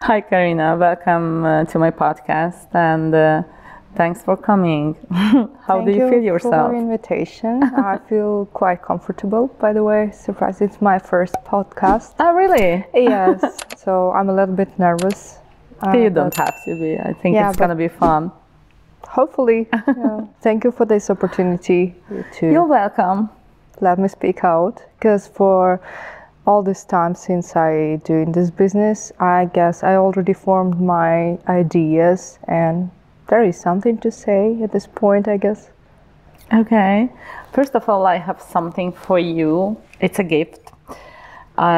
Hi, Karina. Welcome to my podcast, and thanks for coming. How do you feel yourself? Thank you for the invitation. I feel quite comfortable, by the way. Surprised it's my first podcast. Oh, really? Yes, so I'm a little bit nervous. You don't have to be. I think it's going to be fun. Hopefully. Thank you for this opportunity You're welcome. Let me speak out, because for all this time since I doing this business, I guess I already formed my ideas, and there is something to say at this point, I guess. Okay. First of all, I have something for you. It's a gift.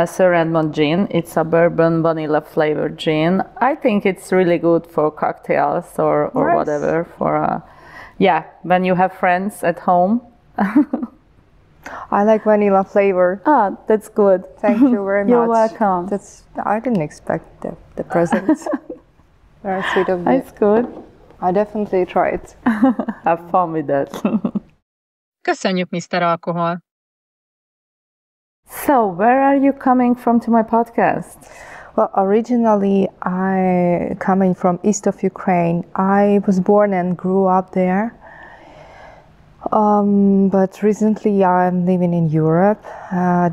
Sir Edmund gin. It's a bourbon vanilla flavored gin. I think it's really good for cocktails or Nice. whatever. For when you have friends at home. I like vanilla flavor. Ah, that's good. Thank you very much. You're welcome. I didn't expect the presents. Very sweet of you. That's good. I definitely try it. Have fun with that. Köszönjük, Mr. Alkohol! So, where are you coming from to my podcast? Well, originally I coming from east of Ukraine. I was born and grew up there. But recently I'm living in Europe,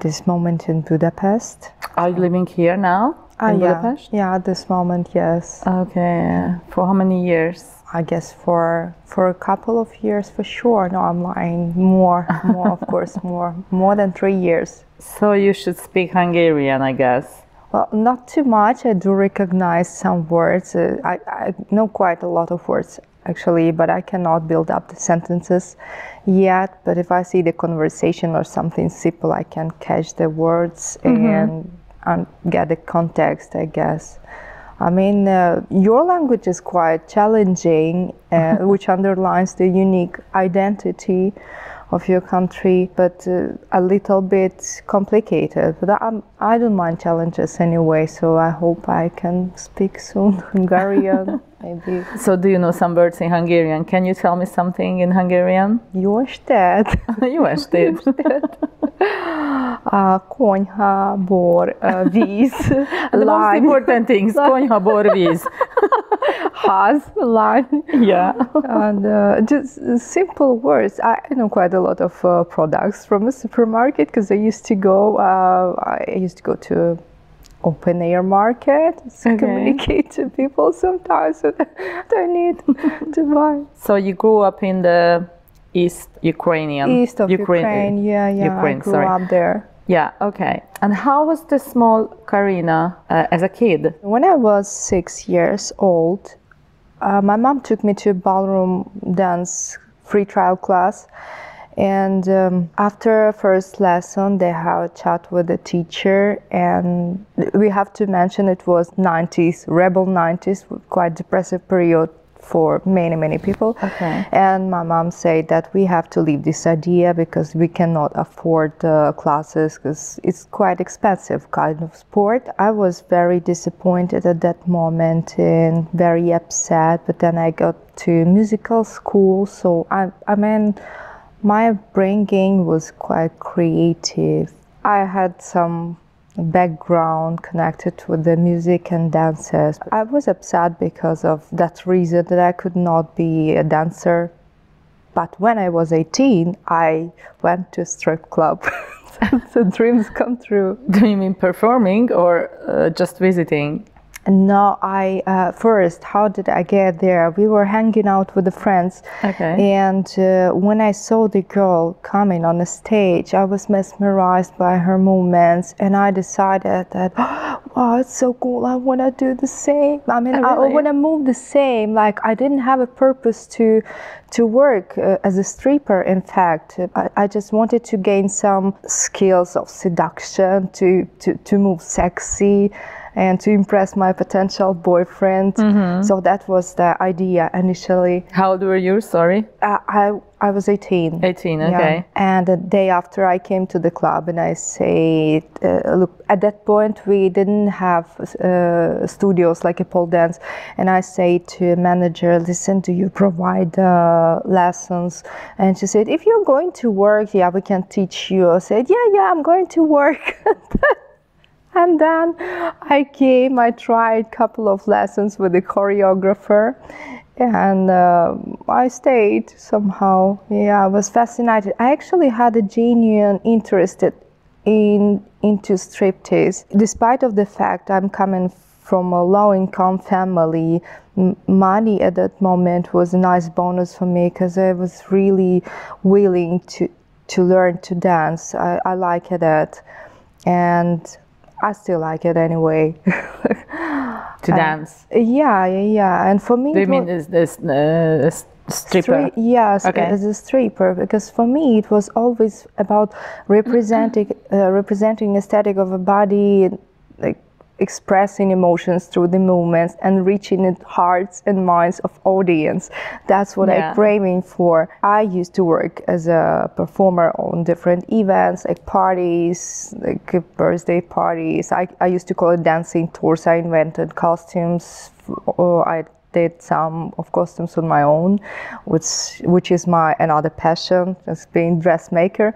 this moment in Budapest. Are you living here now in Budapest? Yeah, at this moment, yes. Okay. For how many years? I guess for a couple of years for sure. No, I'm lying. More of course, more than 3 years. So you should speak Hungarian, I guess. Well, not too much. I do recognize some words. I know quite a lot of words actually, but I cannot build up the sentences yet. But if I see the conversation or something simple, I can catch the words and get the context, I guess. I mean, your language is quite challenging, which underlines the unique identity of your country, but a little bit complicated. But I don't mind challenges anyway, so I hope I can speak soon Hungarian, maybe. So do you know some words in Hungarian? Can you tell me something in Hungarian? Jó estét! Jó estét! Konyha, bor, víz, The most important things, konyha, bor, víz. Ház, lány. Yeah. And just simple words. I know quite a lot of products from a supermarket because I used to go to open air market to communicate to people sometimes, so I need to buy. So you grew up in the East of Ukraine. Yeah. Ukraine, I grew up there. Yeah, okay. And how was the small Karina as a kid? When I was 6 years old, my mom took me to ballroom dance free trial class. And after first lesson, they have a chat with the teacher. And we have to mention it was 90s, rebel 90s, quite depressive period for many people. Okay. And my mom said that we have to leave this idea because we cannot afford the classes because it's quite expensive kind of sport. I was very disappointed at that moment and very upset, but then I got to musical school, so I mean my upbringing was quite creative. I had some background connected with the music and dances. I was upset because of that reason that I could not be a dancer. But when I was 18, I went to a strip club. So dreams come true. Do you mean performing or just visiting? No, first, how did I get there? We were hanging out with the friends. Okay. And when I saw the girl coming on the stage, I was mesmerized by her movements. And I decided that, wow, it's so cool. I want to do the same. I mean, I want to move the same. Like, I didn't have a purpose to work as a stripper, in fact. I just wanted to gain some skills of seduction, to move sexy, and to impress my potential boyfriend. So that was the idea initially. How old were you? Sorry. I was 18. 18, okay. Yeah. And the day after I came to the club and I said, look, at that point we didn't have studios like a pole dance. And I said to a manager, listen, do you provide lessons? And she said, if you're going to work, yeah, we can teach you. I said, yeah, I'm going to work. And then I tried a couple of lessons with the choreographer, and I stayed somehow. Yeah, I was fascinated. I actually had a genuine interest into striptease, despite of the fact I'm coming from a low-income family. Money at that moment was a nice bonus for me because I was really willing to learn to dance. I like it, and I still like it anyway. To dance? Yeah. And for me, do you mean this stripper? Yes, okay. As a stripper, because for me it was always about representing aesthetic of a body, like expressing emotions through the movements and reaching the hearts and minds of audience. That's what I'm craving for. I used to work as a performer on different events, like parties, like birthday parties. I used to call it dancing tours. I invented costumes, or I did some of costumes on my own, which is my another passion, as being dressmaker.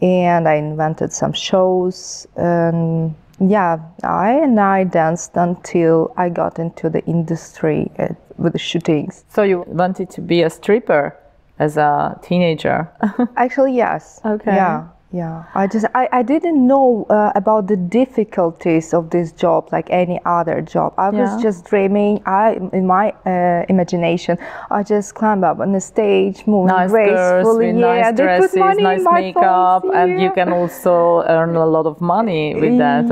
And I invented some shows, and yeah, I danced until I got into the industry with the shootings. So you wanted to be a stripper as a teenager? Actually, yes. Okay. Yeah. I didn't know about the difficulties of this job like any other job. I was just dreaming. In my imagination, I just climbed up on the stage, moving nice gracefully. Girls with nice dresses, nice makeup, and you can also earn a lot of money with that.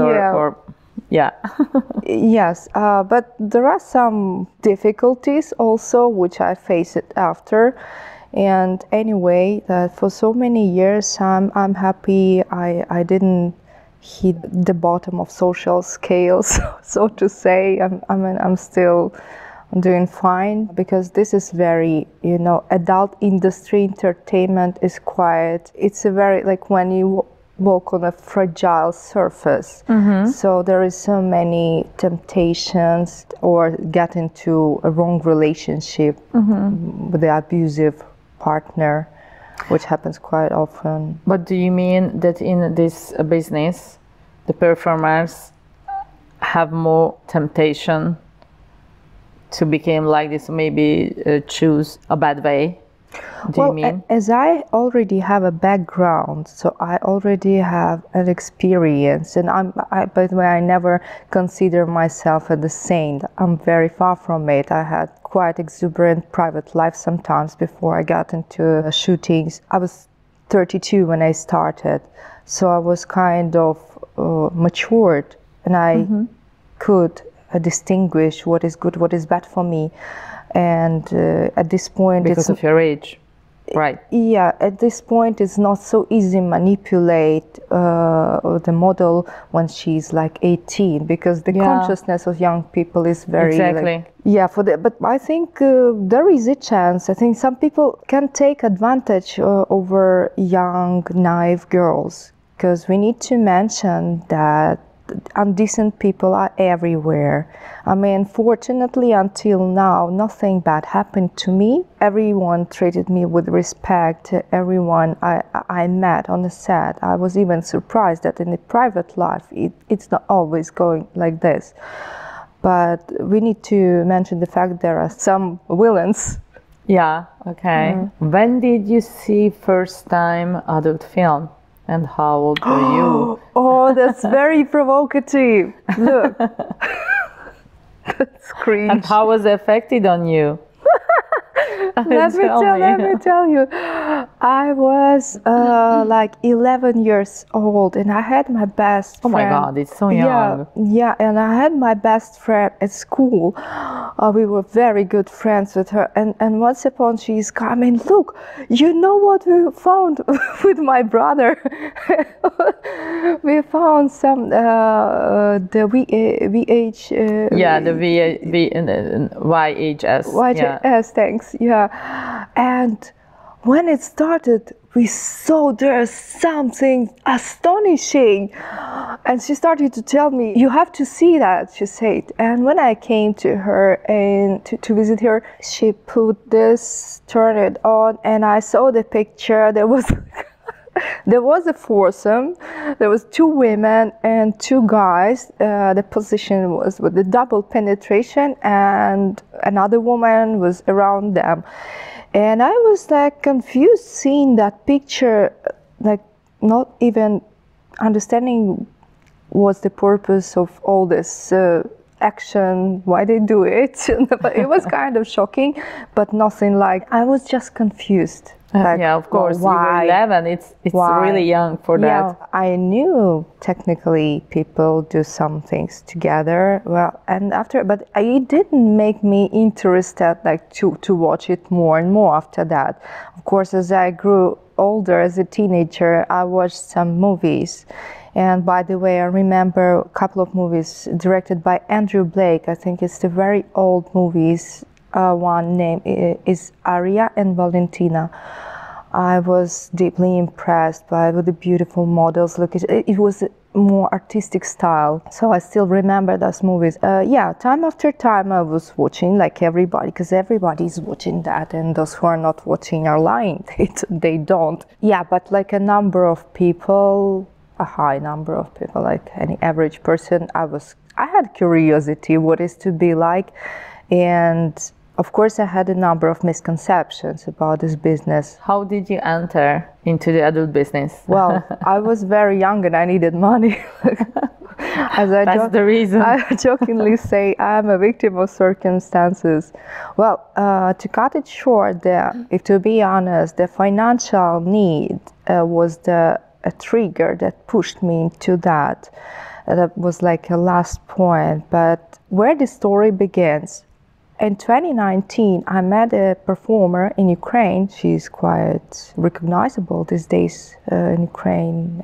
Yes, but there are some difficulties also, which I faced after. And anyway, for so many years, I'm happy I didn't hit the bottom of social scales, so to say. I'm still doing fine, because this is very, adult industry entertainment is quiet. It's a very, like when you walk on a fragile surface. So there is so many temptations, or get into a wrong relationship with the abusive partner, which happens quite often. But do you mean that in this business, the performers have more temptation to become like this, maybe choose a bad way? Do you mean? As I already have a background, so I already have an experience, and by the way, I never consider myself a saint. I'm very far from it. I had quite exuberant private life sometimes before I got into shootings. I was 32 when I started, so I was kind of matured, and I could distinguish what is good, what is bad for me. And at this point, because of your age, right? Yeah, at this point, it's not so easy to manipulate the model when she's like 18, because the consciousness of young people is very but I think there is a chance. I think some people can take advantage over young, naive girls, because we need to mention that undecent people are everywhere. I mean, fortunately, until now, nothing bad happened to me. Everyone treated me with respect. Everyone I met on the set. I was even surprised that in the private life, it's not always going like this. But we need to mention the fact there are some villains. Yeah, okay. When did you see first time adult film? And how old were you? Oh, that's very provocative. Look. That's cringe. And how was it affected on you? Let me tell you. I was like 11 years old, and I had my best friend. Oh my God, it's so young. Yeah, and I had my best friend at school. We were very good friends with her. And once upon she's coming, look, you know what we found with my brother? We found some, the VH. The YHS. YHS, thanks. Yeah. And when it started, we saw there's something astonishing. And she started to tell me, you have to see that, she said. And when I came to her and to visit her, she put this, turned it on, and I saw the picture. There was There was a foursome. There was 2 women and 2 guys. The position was with the double penetration, and another woman was around them. And I was like confused seeing that picture, like not even understanding what's the purpose of all this action, why they do it. But it was kind of shocking, but nothing like, I was just confused. Like, yeah, of course. why? You were 11. It's Why? really young for that. Yeah, I knew technically people do some things together. Well, and after, but it didn't make me interested like to watch it more and more after that. Of course, as I grew older, as a teenager, I watched some movies. And by the way, I remember a couple of movies directed by Andrew Blake. I think it's the very old movies. One name is Aria and Valentina. I was deeply impressed by the beautiful models. Look, it was a more artistic style. So I still remember those movies. Yeah, time after time I was watching, like everybody, because everybody is watching that, and those who are not watching are lying. They don't. Yeah, but like a number of people, a high number of people, like any average person, I had curiosity what is to be like, and of course, I had a number of misconceptions about this business. How did you enter into the adult business? Well, I was very young and I needed money. That's the reason. I jokingly say I'm a victim of circumstances. Well, to cut it short, if to be honest, the financial need was a trigger that pushed me into that. That was like a last point. But where the story begins, in 2019, I met a performer in Ukraine. She's quite recognizable these days in Ukraine.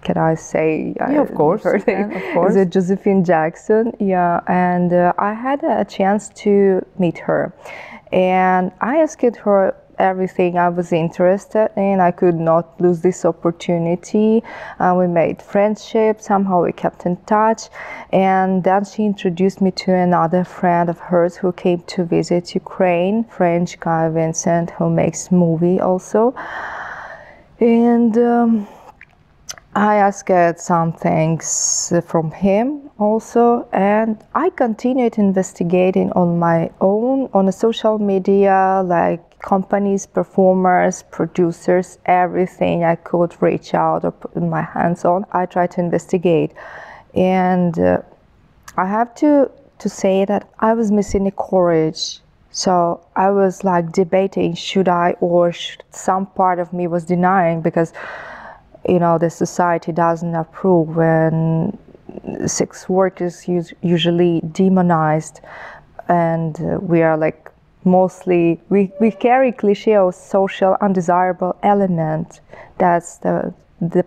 Can I say? Yeah, of course. Her name is it Josephine Jackson? Yeah, and I had a chance to meet her, and I asked her everything I was interested in. I could not lose this opportunity. We made friendship, somehow we kept in touch, and then she introduced me to another friend of hers who came to visit Ukraine, French guy Vincent, who makes movie also. And I asked some things from him also, and I continued investigating on my own on the social media, like companies, performers, producers, everything I could reach out or put my hands on. I tried to investigate, and I have to say that I was missing the courage. So I was like debating, should I, or some part of me was denying, because you know, the society doesn't approve when sex work is usually demonized, and we are like mostly, we carry cliche of social undesirable element. That's the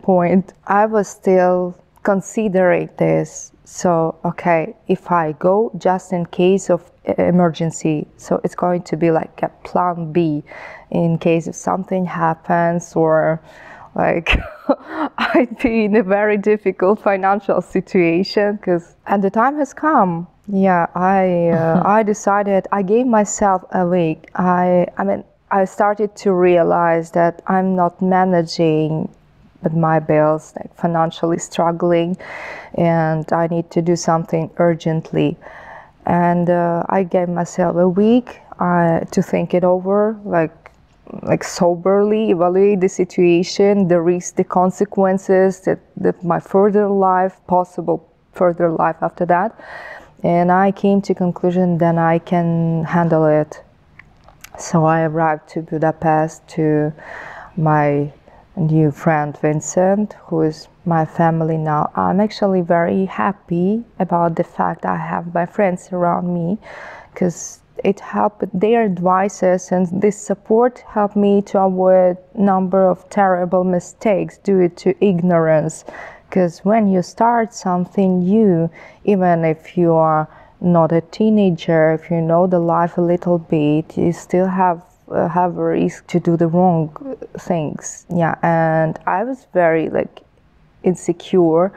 point. I was still considering this. So, okay, if I go just in case of emergency, so it's going to be like a plan B in case if something happens, or like I'd be in a very difficult financial situation, and the time has come. Yeah, I decided, I gave myself a week. I started to realize that I'm not managing with my bills, like financially struggling, and I need to do something urgently. And I gave myself a week to think it over, like soberly evaluate the situation, the risks, the consequences, that my further life, possible further life after that. And I came to conclusion that I can handle it. So I arrived to Budapest to my new friend Vincent, who is my family now. I'm actually very happy about the fact I have my friends around me, because it helped, their advices and this support helped me to avoid a number of terrible mistakes due to ignorance. Because when you start something new, even if you are not a teenager, if you know the life a little bit, you still have a risk to do the wrong things. Yeah, and I was very insecure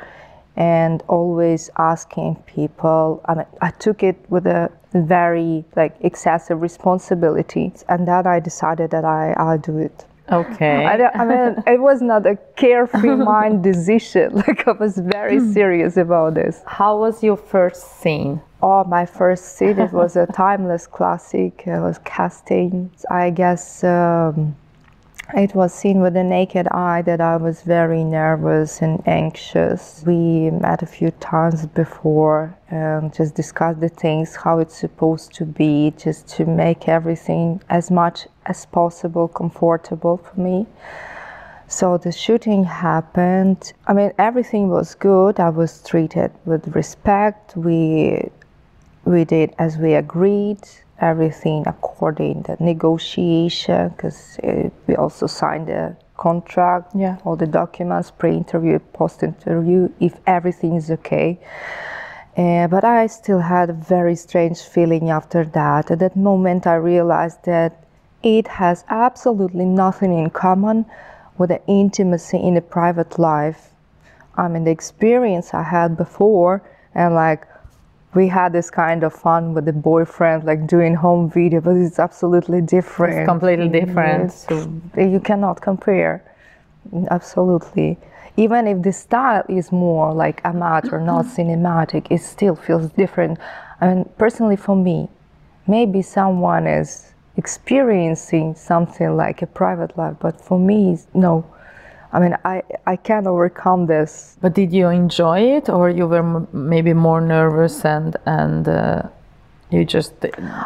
and always asking people. I took it with a very excessive responsibility, and then I decided that I'll do it. Okay. I mean, it was not a carefree mind decision. Like, I was very serious about this. How was your first scene? Oh, my first scene, it was a timeless classic. It was casting. I guess it was seen with the naked eye that I was very nervous and anxious. We met a few times before and just discussed the things, how it's supposed to be, just to make everything as much as possible comfortable for me. So the shooting happened. I mean, everything was good. I was treated with respect. We did as we agreed. Everything according to negotiation, because we also signed a contract, all the documents, pre-interview, post-interview, if everything is okay. But I still had a very strange feeling after that. At that moment, I realized that it has absolutely nothing in common with the intimacy in the private life. I mean, the experience I had before, and like, we had this kind of fun with the boyfriend, like doing home video, but it's absolutely different. It's completely different. You cannot compare, absolutely. Even if the style is more like amateur, not cinematic, it still feels different. I mean, personally for me, maybe someone is experiencing something like a private life, but for me, no. I mean, I can't overcome this. But did you enjoy it, or you were maybe more nervous and you just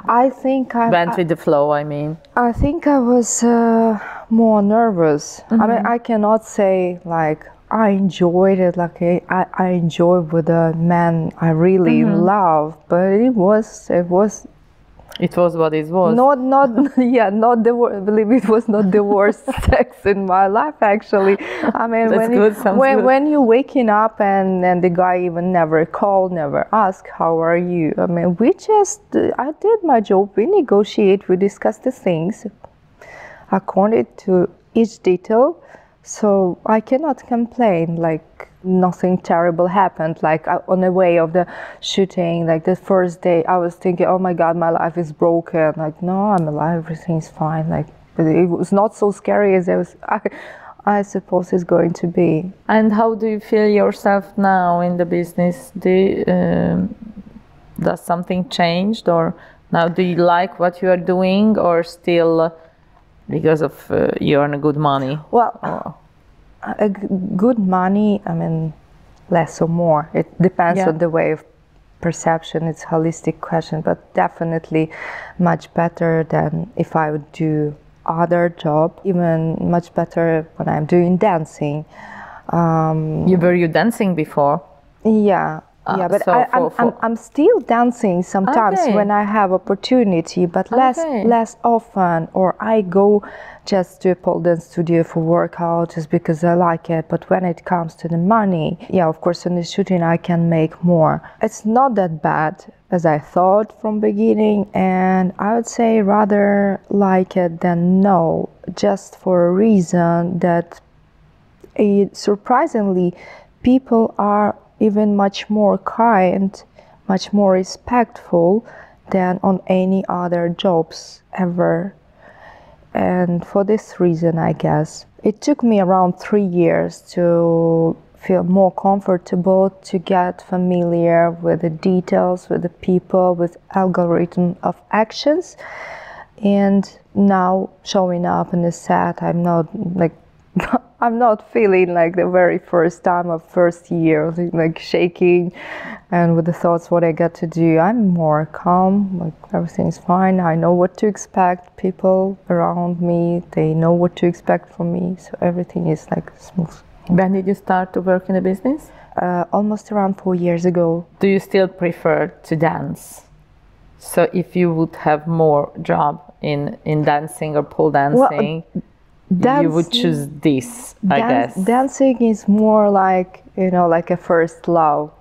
I think went with the flow? I mean, I think I was more nervous. I mean, I cannot say like I enjoyed it. Like I enjoyed with a man I really love, but it was what it was. Not the worst. Believe me, it was not the worst sex in my life, actually. I mean, when you're waking up and the guy even never called, never asked, how are you? I mean, I did my job. We negotiate, we discuss the things according to each detail. So I cannot complain, like nothing terrible happened. Like on the way of the shooting, like the first day, I was thinking, oh my God, my life is broken. Like, no, I'm alive, everything's fine. Like, but it was not so scary as I suppose it's going to be. And how do you feel yourself now in the business? Does something changed, or now do you like what you are doing, or still because of you earn good money? Well, good money, I mean, less or more. It depends on the way of perception. It's a holistic question, but definitely much better than if I would do other job, even much better when I'm doing dancing. Were you dancing before? Yeah. Yeah, but I'm still dancing sometimes when I have opportunity, but less often. Or I go just to a pole dance studio for workout just because I like it. But when it comes to the money, yeah, of course, in the shooting I can make more. It's not that bad as I thought from beginning, and I would say rather like it than no, just for a reason that surprisingly people are even much more kind, much more respectful than on any other jobs ever. And for this reason, I guess, it took me around 3 years to feel more comfortable, to get familiar with the details, with the people, with algorithm of actions. And now showing up in the set, I'm not feeling like the very first time of first year, like shaking and with the thoughts what I got to do. I'm more calm, like everything's fine. I know what to expect. People around me, they know what to expect from me. So everything is like smooth. When did you start to work in the business? Almost around 4 years ago. Do you still prefer to dance? So if you would have more job in dancing or pole dancing, you would choose this, I guess. Dancing is more like, like a first love.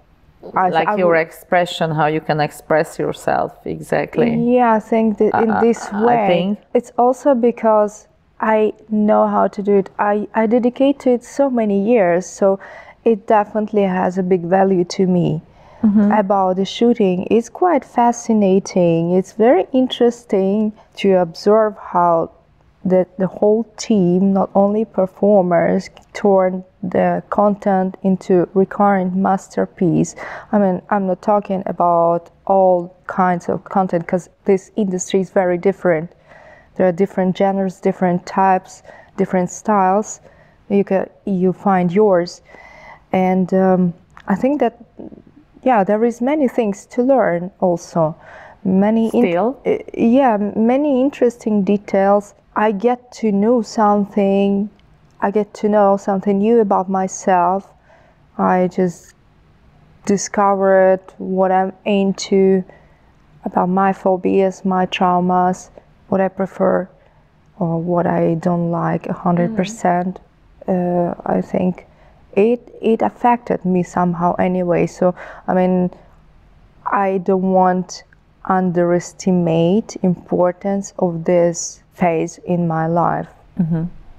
Like your expression, how you can express yourself, exactly. Yeah, I think that in this way. It's also because I know how to do it. I dedicate to it so many years, so it definitely has a big value to me. About the shooting, it's quite fascinating. It's very interesting to observe how that the whole team, not only performers, turn the content into recurrent masterpiece. I mean, I'm not talking about all kinds of content because this industry is very different. There are different genres, different types, different styles. You find yours, and I think that there is many things to learn also. Many interesting details. I get to know something. I get to know something new about myself. I just discovered what I'm into, about my phobias, my traumas, what I prefer or what I don't like 100%. I think it affected me somehow anyway. So I mean, I don't want underestimate importance of this phase in my life.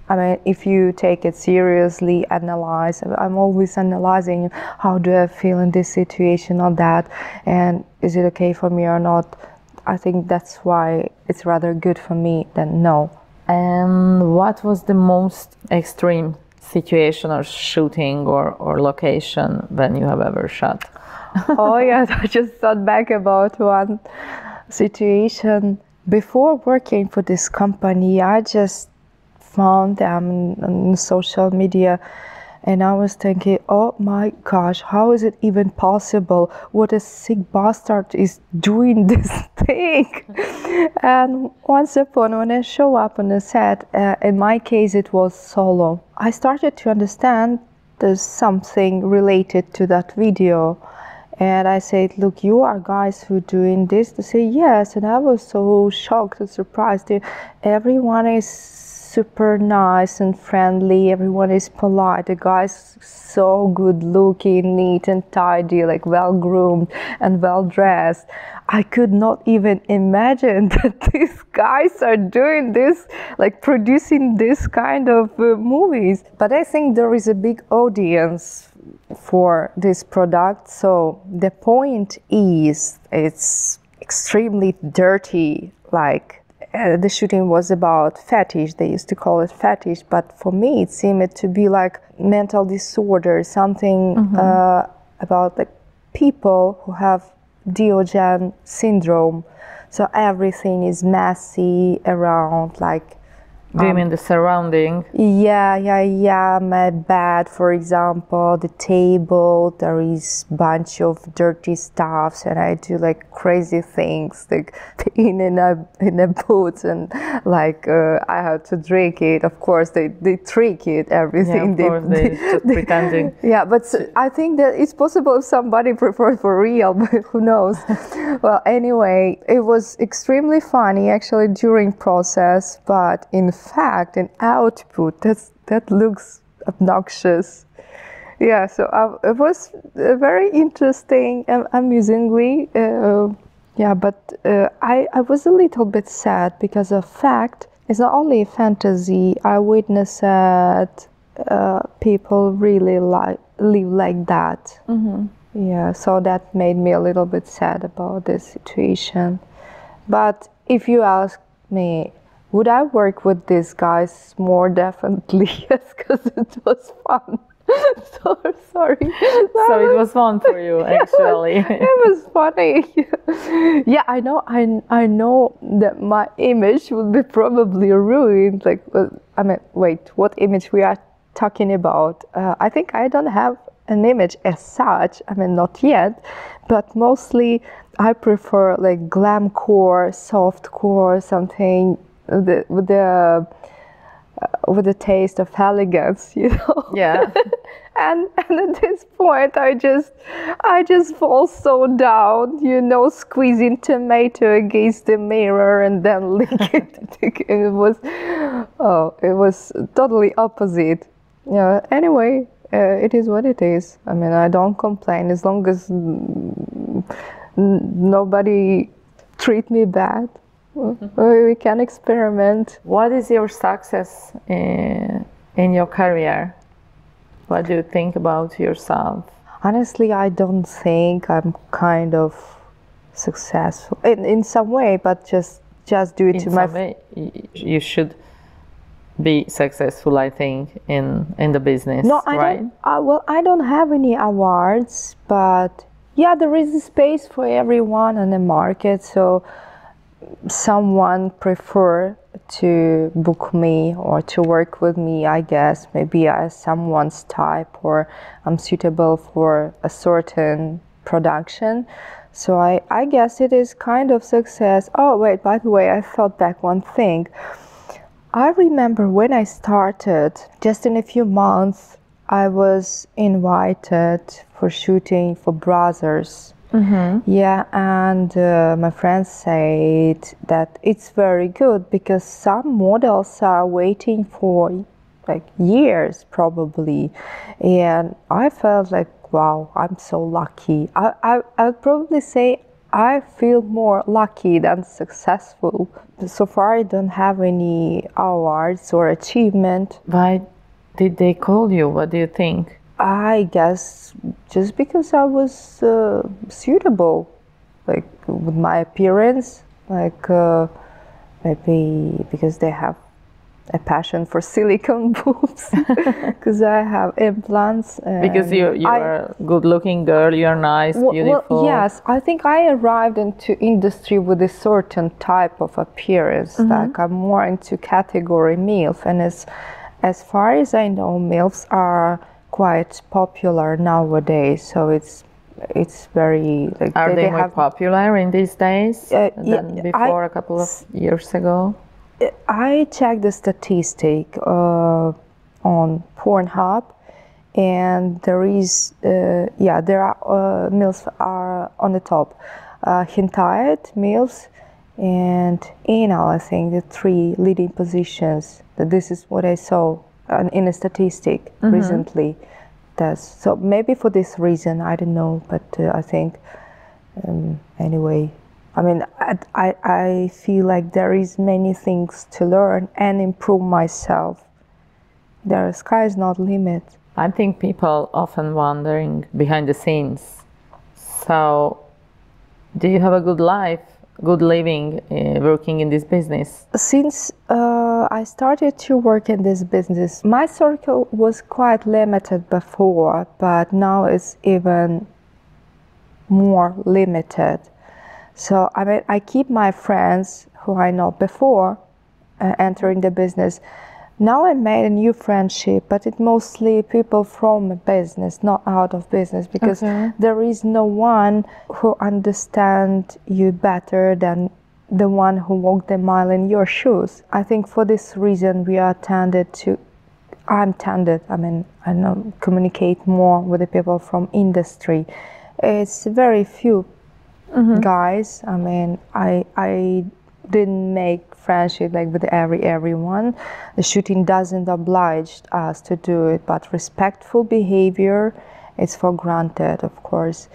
I mean, if you take it seriously, analyze. I'm always analyzing how do I feel in this situation or that, and is it okay for me or not. I think that's why it's rather good for me than no. And what was the most extreme situation or shooting or location when you have ever shot? Oh yes, I just thought back about one situation. Before working for this company, I just found them on social media, and I was thinking, oh my gosh, how is it even possible? What a sick bastard is doing this thing. And once upon, when I show up on the set, in my case it was solo, I started to understand there's something related to that video. And I said, look, you are guys who doing this? They say, yes. And I was so shocked and surprised. Everyone is super nice and friendly. Everyone is polite. The guys so good looking, neat and tidy, like well groomed and well dressed. I could not even imagine that these guys are doing this, like producing this kind of movies. But I think there is a big audience for this product. So the point is, it's extremely dirty. Like the shooting was about fetish. They used to call it fetish, but for me it seemed to be like mental disorder, something about like people who have Diogen syndrome. So everything is messy around, like do you mean the surrounding? Yeah. My bed, for example, the table, there is bunch of dirty stuffs, and I do like crazy things, like in a boot, and like I have to drink it. Of course, they trick it, everything. Yeah, of course, they just pretending. Yeah, but I think that it's possible if somebody prefers for real, but who knows? Well, anyway, it was extremely funny actually during process, but in fact an output that looks obnoxious. Yeah, so it was very interesting and amusingly. But I was a little bit sad because of fact it's not only a fantasy. I witnessed that people really live like that. Yeah, so that made me a little bit sad about this situation. But if you ask me, would I work with these guys? More definitely, yes, because it was fun. So sorry. So it was fun for you, actually. It was funny. Yeah, I know that my image would be probably ruined. Like, I mean, wait, what image we are talking about? I think I don't have an image as such. I mean, not yet, but mostly I prefer like glamcore, softcore, something with the taste of elegance, you know. Yeah. and at this point I just fall so down, you know, squeezing tomato against the mirror and then lick it. It was totally opposite. Yeah. Anyway, it is what it is. I mean, I don't complain as long as nobody treat me bad. We can experiment. What is your success in your career? What do you think about yourself? Honestly, I don't think I'm kind of successful in some way, but just due to my way, you should be successful, I think, in the business, No, I right? don't. Well, I don't have any awards, but yeah, there is a space for everyone on the market. So someone prefer to book me or to work with me, I guess. Maybe as someone's type, or I'm suitable for a certain production. So I guess it is kind of success. Oh, wait, by the way, I thought back one thing. I remember when I started, just in a few months, I was invited for shooting for Brothers. Yeah, and my friends said that it's very good because some models are waiting for like years probably, and I felt like, wow, I'm so lucky. I'd probably say I feel more lucky than successful. So far, I don't have any awards or achievement. Why did they call you? What do you think? I guess just because I was suitable, like with my appearance, like maybe because they have a passion for silicone boobs, because I have implants. Because you're a good-looking girl, you're nice, beautiful. Well, yes, I think I arrived into industry with a certain type of appearance. Like I'm more into category MILF, and as far as I know, MILFs are quite popular nowadays. So it's very like Are they more popular in these days than before, a couple of years ago? I checked the statistic on Pornhub, and there is there are MILFs are on the top. Hentai MILFs and anal, I think, the three leading positions. This is what I saw in a statistic recently. So maybe for this reason, I don't know, but I think anyway. I mean, I feel like there is many things to learn and improve myself. The sky is not limit. I think people often wondering behind the scenes. So, do you have a good life, good living, working in this business? Since I started to work in this business, my circle was quite limited before, but now it's even more limited. So I mean, I keep my friends who I know before entering the business. Now I made a new friendship, but it's mostly people from a business, not out of business, because there is no one who understands you better than the one who walked the mile in your shoes. I think for this reason I know, communicate more with the people from industry. It's very few guys. I mean, I didn't make friendship like with everyone. The shooting doesn't oblige us to do it, but respectful behavior is for granted, of course.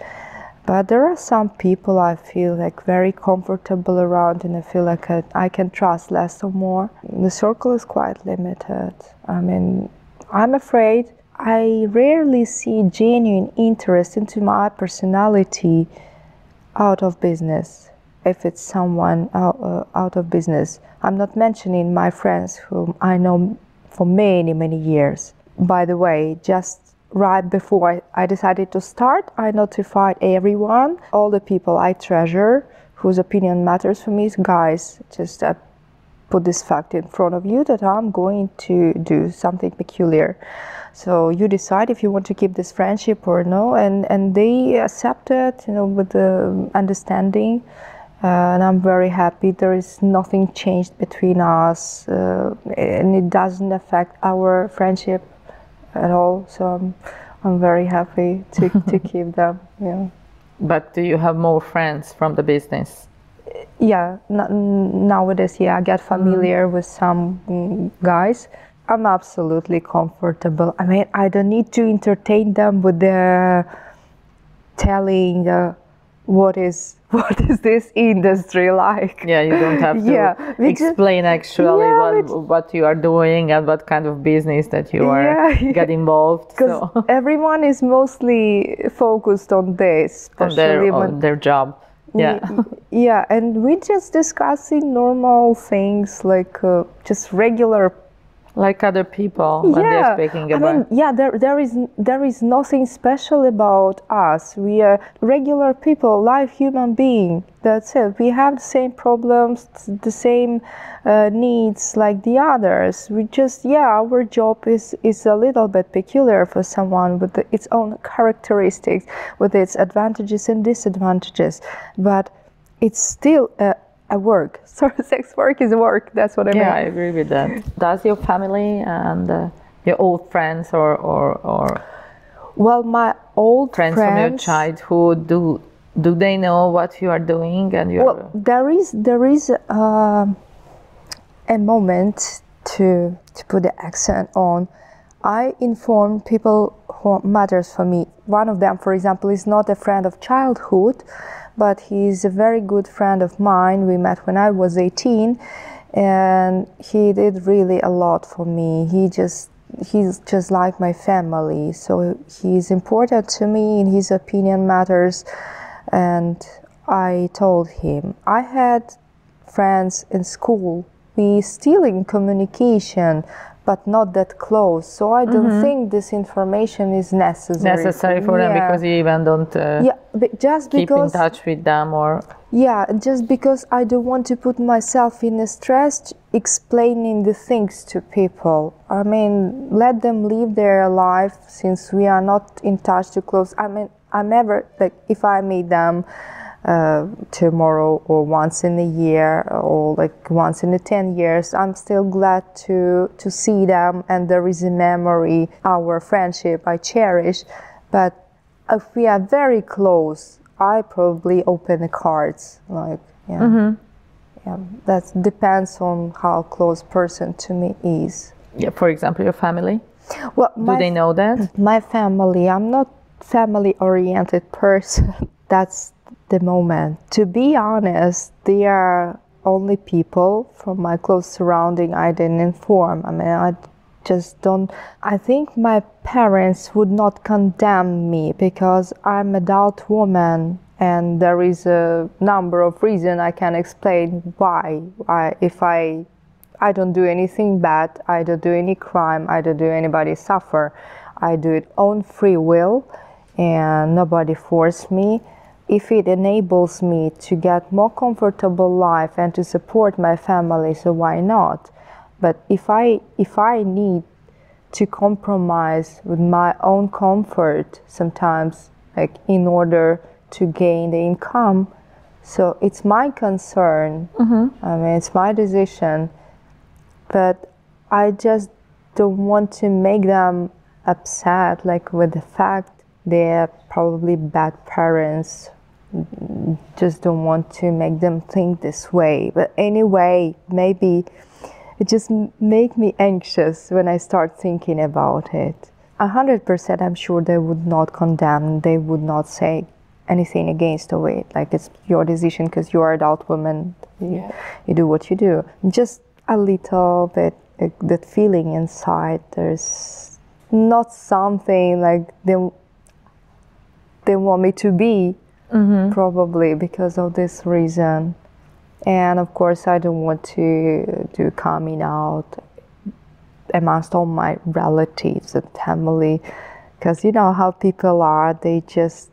But there are some people I feel like very comfortable around, and I feel like I can trust less or more. The circle is quite limited. I mean, I'm afraid I rarely see genuine interest into my personality out of business. If it's someone out of business, I'm not mentioning my friends whom I know for many years. By the way, just right before I decided to start, I notified everyone, all the people I treasure, whose opinion matters for me, is guys, just put this fact in front of you that I'm going to do something peculiar. So you decide if you want to keep this friendship or no, and they accepted, with the understanding. And I'm very happy. There is nothing changed between us, and it doesn't affect our friendship at all. So I'm very happy to keep them. Yeah. But do you have more friends from the business? Yeah, nowadays, yeah, I get familiar with some guys. I'm absolutely comfortable. I mean, I don't need to entertain them with their telling what is this industry like. Yeah, you don't have to explain actually what you are doing and what kind of business that you are get involved. Because everyone is mostly focused on this, especially on their job. Yeah. Yeah, and we just discussing normal things like just regular Like other people when they're speaking about. I mean, yeah, there is nothing special about us. We are regular people, live human being. That's it. We have the same problems, the same needs like the others. We just, our job is a little bit peculiar for someone with its own characteristics, with its advantages and disadvantages. But it's still a work. So sex work is work. That's what I mean. Yeah, I agree with that. Does your family and your old friends or well, my old friends from your childhood, do they know what you are doing? And you well, there is a moment to put the accent on. I inform people who matters for me. One of them, for example, is not a friend of childhood, but he's a very good friend of mine. We met when I was 18, and he did really a lot for me. He's just like my family, so he's important to me, and his opinion matters. And I told him, I had friends in school. We still in communication, but not that close. So I don't think this information is necessary for them, because you even don't just keep in touch with them, or just because I don't want to put myself in a stress explaining the things to people. I mean, let them live their life, since we are not in touch too close. I mean, I'm never, like, if I meet them tomorrow or once in a year or like once in 10 years, I'm still glad to see them, and there is a memory, our friendship I cherish. But if we are very close, I probably open the cards, like, that depends on how close person to me is. Yeah, for example, your family? Well, do they know that? My family, I'm not family-oriented person. That's the moment. To be honest, they are only people from my close surrounding I didn't inform. I mean, I just don't. I think my parents would not condemn me because I'm an adult woman, and there is a number of reasons I can explain why. If I don't do anything bad, I don't do any crime, I don't do anybody suffer. I do it on free will, and nobody forced me. If it enables me to get more comfortable life and to support my family, so why not? But if I need to compromise with my own comfort sometimes, like in order to gain the income, so it's my concern. I mean, it's my decision, but I just don't want to make them upset, like with the fact they're probably bad parents. Just don't want to make them think this way. But anyway, maybe it just make me anxious when I start thinking about it. 100% I'm sure they would not condemn, they would not say anything against of it. Like, it's your decision because you are an adult woman, you do what you do. Just a little bit, that feeling inside, there's not something like they want me to be, probably because of this reason. And of course I don't want to do coming out amongst all my relatives and family, because you know how people are, they just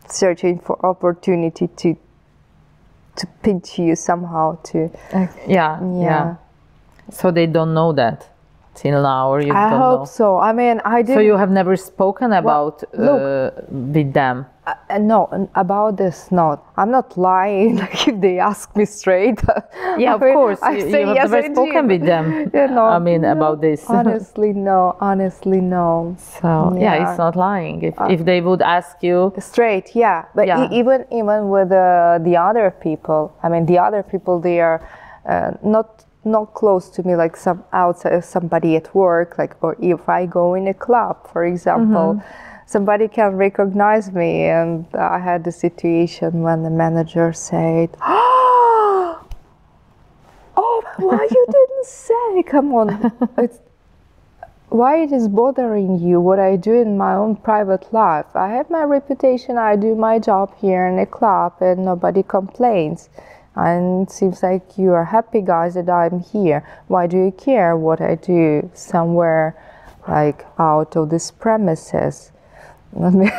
searching for opportunity to pinch you somehow to yeah. So they don't know that till now, or you I don't hope know? so. I mean, I didn't. So you have never spoken about with them? No, about this, not. I'm not lying. Like, if they ask me straight. Yeah, of course. I you say have yes, never spoken with them. I mean, about this. Honestly, no. Honestly, no. So yeah, it's not lying. If they would ask you straight, yeah. But even with the other people, I mean, the other people, they are not close to me, like some outside, somebody at work, like, or if I go in a club, for example, somebody can recognize me. And I had the situation when the manager said, "Oh, why you didn't say? Come on, why it is bothering you what I do in my own private life? I have my reputation, I do my job here in a club, and nobody complains." And it seems like you are happy, guys, that I'm here. Why do you care what I do somewhere like out of this premises? I mean,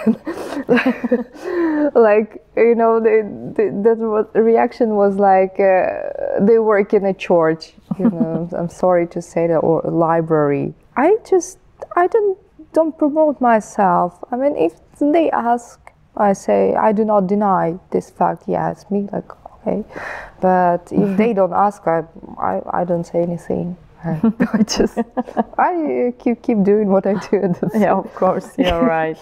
like, you know, that reaction was like they work in a church, you know. I'm sorry to say that, or a library. I don't promote myself. I mean, if they ask, I say I do not deny this fact. Yes, me, like, okay. But if they don't ask, I don't say anything. I keep doing what I do. Yeah, of course, you're right.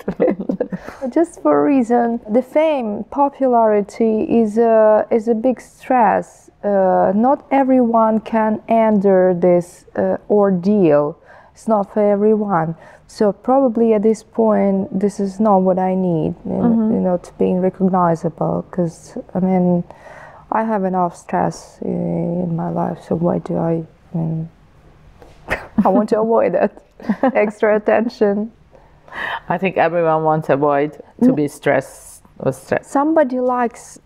Just for a reason, the fame, popularity is a big stress. Not everyone can endure this ordeal. It's not for everyone. So probably at this point, this is not what I need. You know, to being recognizable. Because I mean, I have enough stress in my life. So why do I? I want to avoid that extra attention. I think everyone wants to avoid to be stressed or stressed. Somebody likes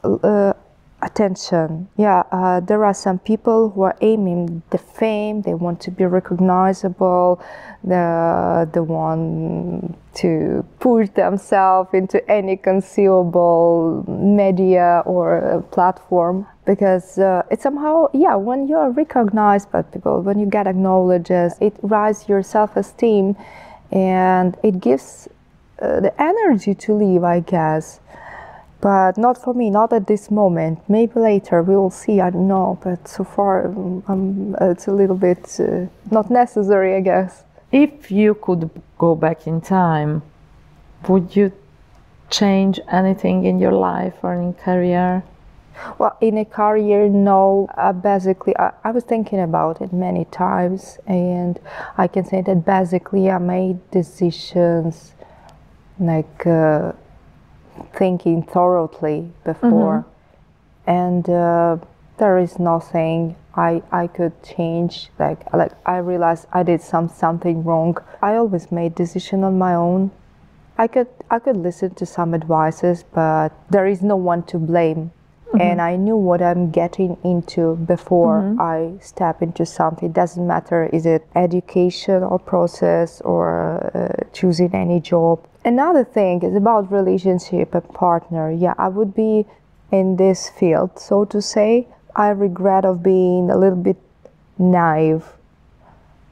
attention. Yeah, there are some people who are aiming the fame. They want to be recognizable. They want to push themselves into any conceivable media or platform. Because it's somehow, yeah, when you're recognized by people, when you get acknowledged, it raises your self-esteem and it gives the energy to live, I guess. But not for me, not at this moment. Maybe later, we will see, I don't know. But so far, it's a little bit not necessary, I guess. If you could go back in time, would you change anything in your life or in career? Well, in a career, no. Basically, I was thinking about it many times, and I can say that basically I made decisions like thinking thoroughly before, and there is nothing I could change. Like I realized I did something wrong. I always made decision on my own. I could listen to some advices, but there is no one to blame. And I knew what I'm getting into before I step into something. It doesn't matter, is it educational process or choosing any job. Another thing is about relationship and partner. Yeah, I would be in this field, so to say. I regret of being a little bit naive.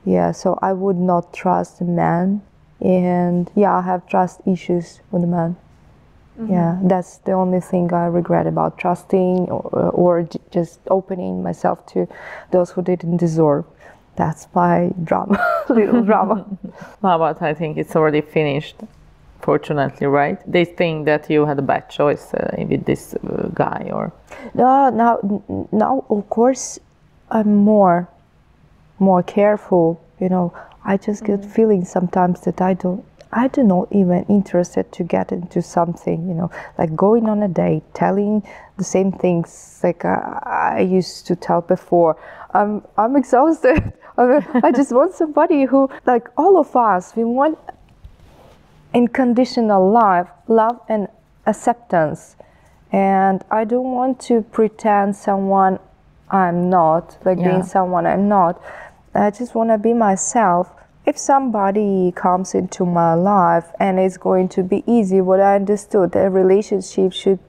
Yeah, so I would not trust a man. And yeah, I have trust issues with a man. Yeah, that's the only thing I regret about trusting or just opening myself to those who didn't deserve. That's my drama, little drama. Well, but I think it's already finished, fortunately, right? They think that you had a bad choice with this guy, or? No, now of course I'm more careful. You know, I just get feeling sometimes that I do not even interested to get into something, you know, like going on a date, telling the same things like I used to tell before. I'm exhausted. I just want somebody who, like all of us, we want unconditional love and acceptance. And I don't want to pretend someone I'm not, like being someone I'm not. I just want to be myself. If somebody comes into my life and it's going to be easy, what I understood, a relationship should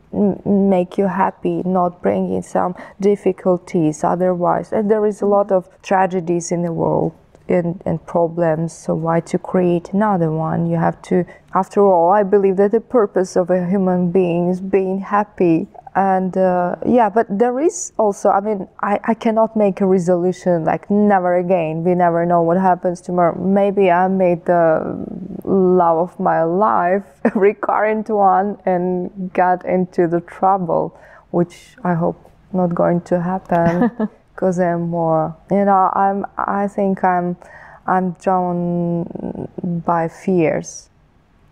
make you happy, not bring in some difficulties otherwise. And there is a lot of tragedies in the world and problems, so why to create another one? You have to, after all, I believe that the purpose of a human being is being happy. And yeah, but there is also, I mean, I cannot make a resolution like never again. We never know what happens tomorrow. Maybe I made the love of my life a recurrent one and got into the trouble, which I hope not going to happen because I'm more, you know, I think I'm drawn by fears.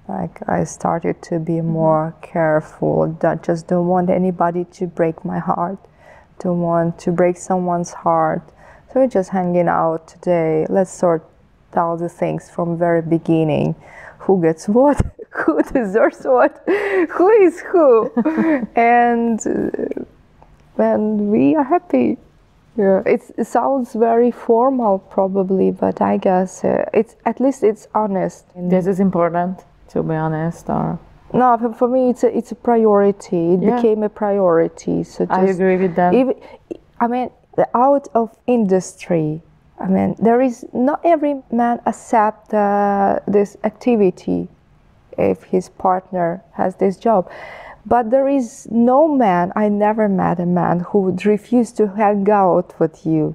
Like I started to be more careful. Just don't want anybody to break my heart. Don't want to break someone's heart. So we're just hanging out today. Let's sort out the things from very beginning. Who gets what? Who deserves what? Who is who? And and we are happy. Yeah, it sounds very formal probably, but I guess it's at least it's honest. This is important, to be honest. Or no, for me it's a priority. It became a priority. So I agree with that. I mean, out of industry, I mean, there is not every man accept this activity if his partner has this job. But there is no man, I never met a man who would refuse to hang out with you.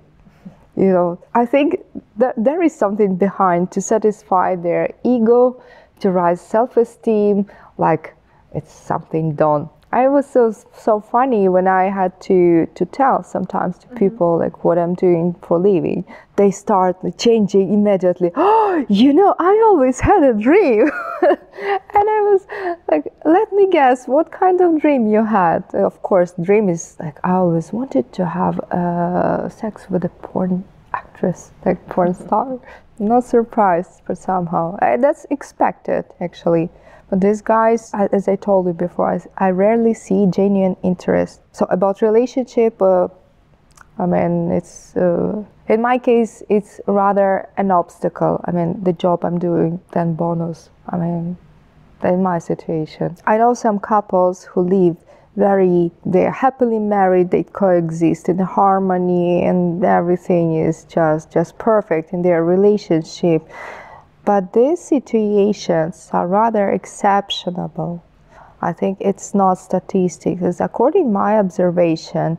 You know, I think that there is something behind to satisfy their ego, to rise self-esteem, like it's something done. I was so funny when I had to tell sometimes to people like what I'm doing for living. They start changing immediately. Oh, you know, I always had a dream. And I was like, let me guess, what kind of dream you had? Of course, dream is like, I always wanted to have sex with a porn actress, like porn star. Not surprised, but somehow. That's expected, actually. But these guys, as I told you before, I rarely see genuine interest. So about relationship, I mean, it's in my case, it's rather an obstacle. I mean, the job I'm doing than bonus. I mean, in my situation, I know some couples who live they're happily married. They coexist in harmony, and everything is just perfect in their relationship. But these situations are rather exceptional. I think it's not statistics. Because according to my observation,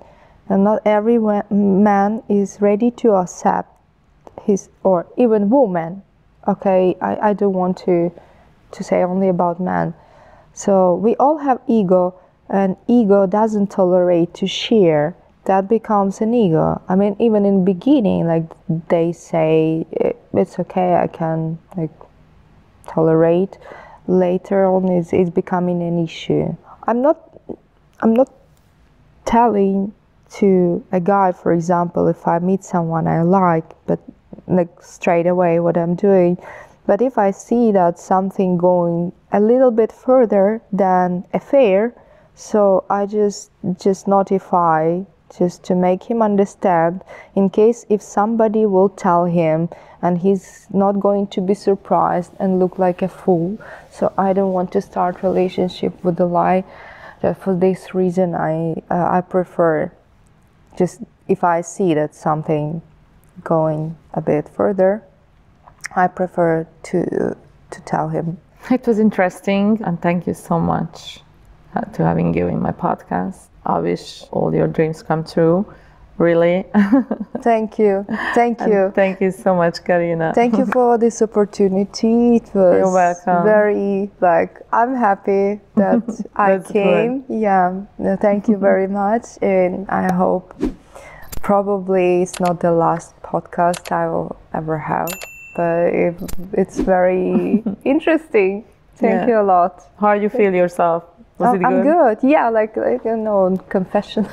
not every man is ready to accept his, or even woman. Okay, I don't want to say only about men. So we all have ego, and ego doesn't tolerate to share. That becomes an ego. I mean, even in the beginning, like they say, it's okay, I can like tolerate. Later on, it's becoming an issue. I'm not telling to a guy, for example, if I meet someone I like, but like straight away what I'm doing. But if I see that something going a little bit further than affair, so I just notify, just to make him understand, in case if somebody will tell him and he's not going to be surprised and look like a fool. So I don't want to start relationship with a lie. For this reason, I prefer, just if I see that something going a bit further, I prefer to tell him. It was interesting, and thank you so much to having you in my podcast. I wish all your dreams come true, really. Thank you. Thank you. Thank you so much, Karina. Thank you for this opportunity. It was You're welcome. Very, I'm happy that I came. Good. Yeah, thank you very much. And I hope probably it's not the last podcast I will ever have, but it's very interesting. Thank you a lot. How do you feel yourself? Was it good? I'm good. Yeah, like confession.